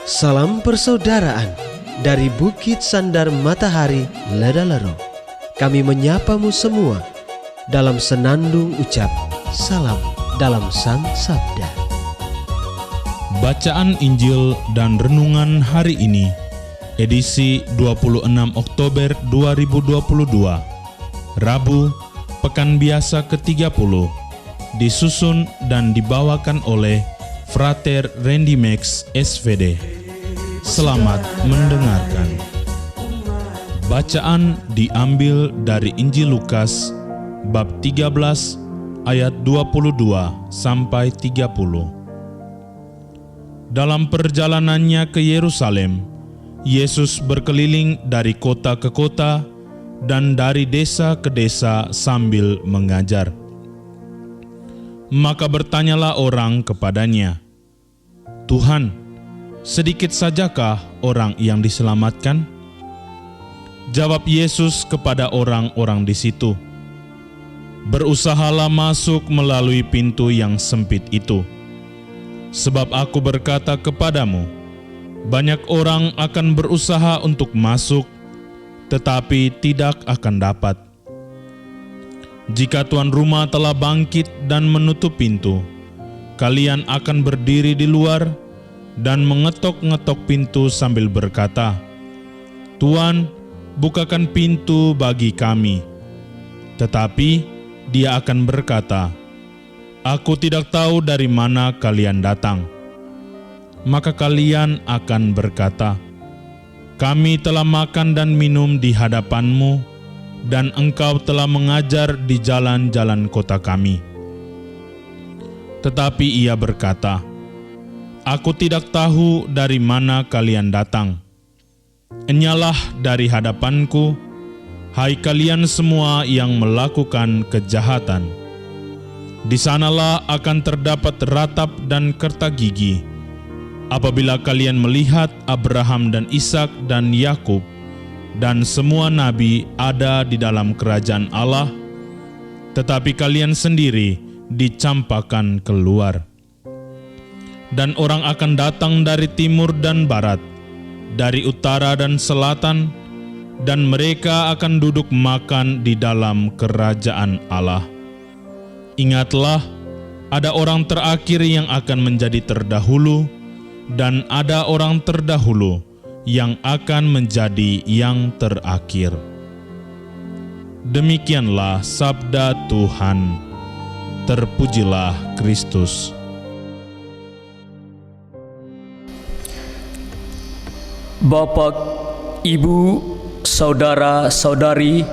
Salam persaudaraan dari Bukit Sandar Matahari Ledalero. Kami menyapamu semua dalam senandung ucap salam dalam Sang Sabda. Bacaan Injil dan Renungan hari ini, edisi 26 Oktober 2022, Rabu, Pekan Biasa ke-30, disusun dan dibawakan oleh Frater Randy Max SVD. Selamat mendengarkan. Bacaan diambil dari Injil Lukas bab 13 ayat 22 sampai 30. Dalam perjalanannya ke Yerusalem, Yesus berkeliling dari kota ke kota dan dari desa ke desa sambil mengajar. Maka bertanyalah orang kepadanya, "Tuhan, sedikit sajakah orang yang diselamatkan?" Jawab Yesus kepada orang-orang di situ, "Berusahalah masuk melalui pintu yang sempit itu. Sebab aku berkata kepadamu, banyak orang akan berusaha untuk masuk, tetapi tidak akan dapat. Jika tuan rumah telah bangkit dan menutup pintu, kalian akan berdiri di luar dan mengetok-ngetok pintu sambil berkata, 'Tuan, bukakan pintu bagi kami.' Tetapi dia akan berkata, 'Aku tidak tahu dari mana kalian datang.' Maka kalian akan berkata, 'Kami telah makan dan minum di hadapanmu, dan engkau telah mengajar di jalan-jalan kota kami.' Tetapi ia berkata, 'Aku tidak tahu dari mana kalian datang. Enyalah dari hadapanku, hai kalian semua yang melakukan kejahatan. Di sanalah akan terdapat ratap dan kertak gigi, apabila kalian melihat Abraham dan Ishak dan Yakub dan semua nabi ada di dalam kerajaan Allah, tetapi kalian sendiri dicampakkan keluar. Dan orang akan datang dari timur dan barat, dari utara dan selatan, dan mereka akan duduk makan di dalam kerajaan Allah. Ingatlah, ada orang terakhir yang akan menjadi terdahulu, dan ada orang terdahulu yang akan menjadi yang terakhir." Demikianlah sabda Tuhan. Terpujilah Kristus. Bapak, Ibu, saudara-saudari,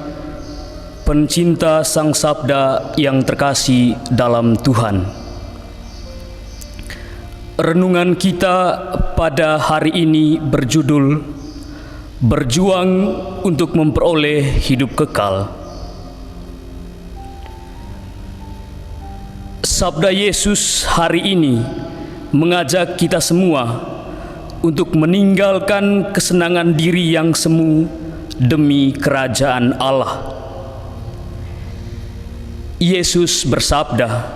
pencinta Sang Sabda yang terkasih dalam Tuhan. Renungan kita pada hari ini berjudul Berjuang untuk memperoleh hidup kekal. Sabda Yesus hari ini mengajak kita semua untuk meninggalkan kesenangan diri yang semu demi kerajaan Allah. Yesus bersabda,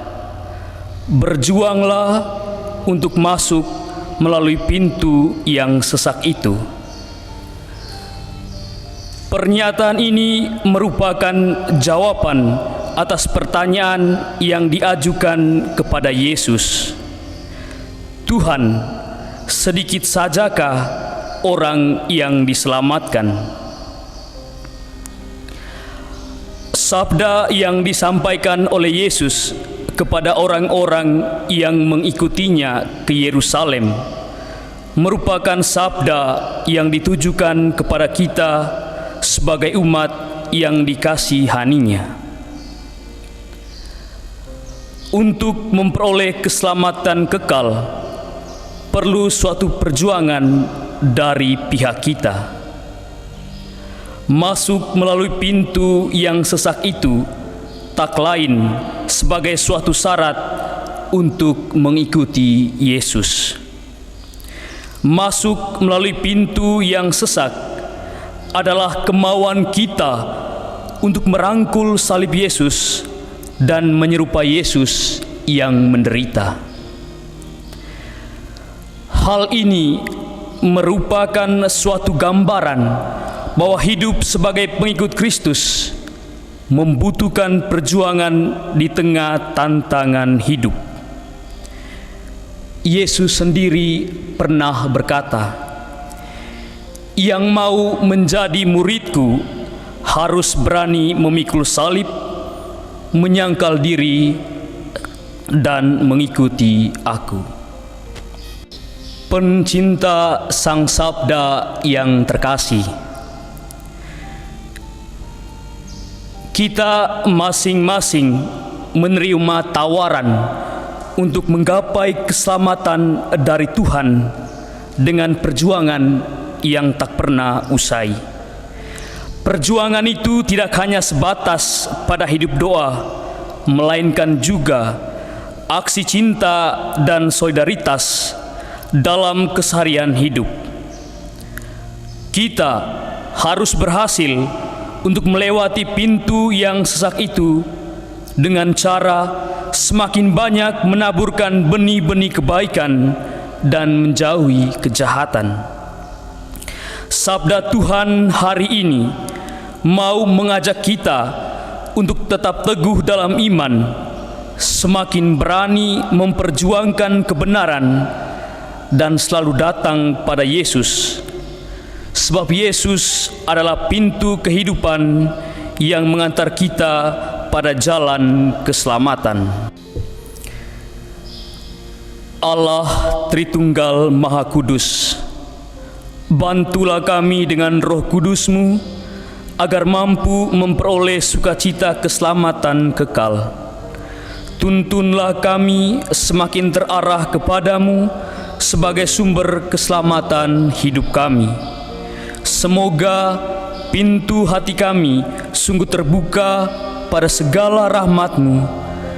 "Berjuanglah untuk masuk melalui pintu yang sesak itu." Pernyataan ini merupakan jawaban atas pertanyaan yang diajukan kepada Yesus. "Tuhan, sedikit sajakah orang yang diselamatkan?" Sabda yang disampaikan oleh Yesus kepada orang-orang yang mengikutinya ke Yerusalem merupakan sabda yang ditujukan kepada kita sebagai umat yang dikasihaninya. Untuk memperoleh keselamatan kekal, perlu suatu perjuangan dari pihak kita. Masuk melalui pintu yang sesak itu tak lain sebagai suatu syarat untuk mengikuti Yesus. Masuk melalui pintu yang sesak adalah kemauan kita untuk merangkul salib Yesus dan menyerupai Yesus yang menderita. Hal ini merupakan suatu gambaran bahwa hidup sebagai pengikut Kristus membutuhkan perjuangan di tengah tantangan hidup. Yesus sendiri pernah berkata, "Yang mau menjadi muridku harus berani memikul salib, menyangkal diri, dan mengikuti aku." Pencinta Sang Sabda yang terkasih, kita masing-masing menerima tawaran untuk menggapai keselamatan dari Tuhan dengan perjuangan yang tak pernah usai. Perjuangan itu tidak hanya sebatas pada hidup doa, melainkan juga aksi cinta dan solidaritas dalam keseharian hidup. Kita harus berhasil untuk melewati pintu yang sesak itu dengan cara semakin banyak menaburkan benih-benih kebaikan dan menjauhi kejahatan. Sabda Tuhan hari ini mau mengajak kita untuk tetap teguh dalam iman, semakin berani memperjuangkan kebenaran, dan selalu datang pada Yesus. Sebab Yesus adalah pintu kehidupan yang mengantar kita pada jalan keselamatan. Allah Tritunggal Maha Kudus, bantulah kami dengan Roh Kudus-Mu agar mampu memperoleh sukacita keselamatan kekal. Tuntunlah kami semakin terarah kepadamu sebagai sumber keselamatan hidup kami. Semoga pintu hati kami sungguh terbuka pada segala rahmat-Mu,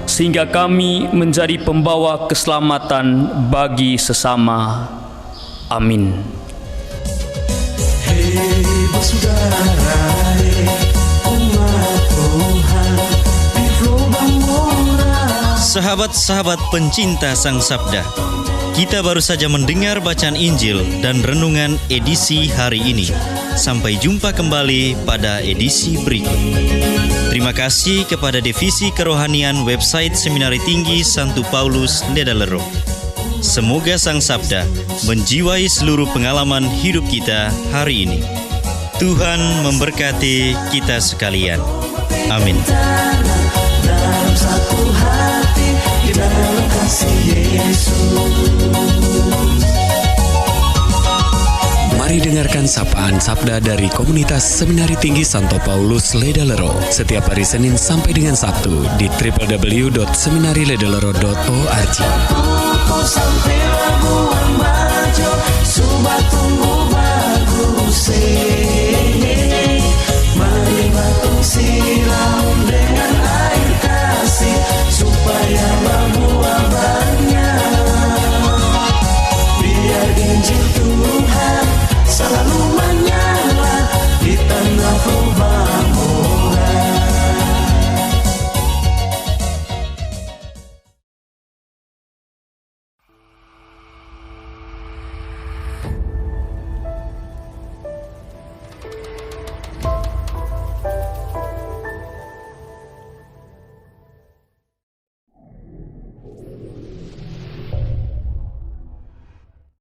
sehingga kami menjadi pembawa keselamatan bagi sesama. Amin. Hei bersaudara, umat Tuhan di lubang murah. Sahabat-sahabat pencinta Sang Sabda, kita baru saja mendengar bacaan Injil dan renungan edisi hari ini. Sampai jumpa kembali pada edisi berikut. Terima kasih kepada Divisi Kerohanian website Seminari Tinggi Santo Paulus Ledalero. Semoga Sang Sabda menjiwai seluruh pengalaman hidup kita hari ini. Tuhan memberkati kita sekalian. Amin. Dalam satu hati, di dalam kasih Yesus. Mari dengarkan sapaan sabda dari komunitas Seminari Tinggi Santo Paulus Ledalero setiap hari Senin sampai dengan Sabtu di www.seminariledalero.org. Sampai labuan bajo, sobat tunggu bagus. Mari batung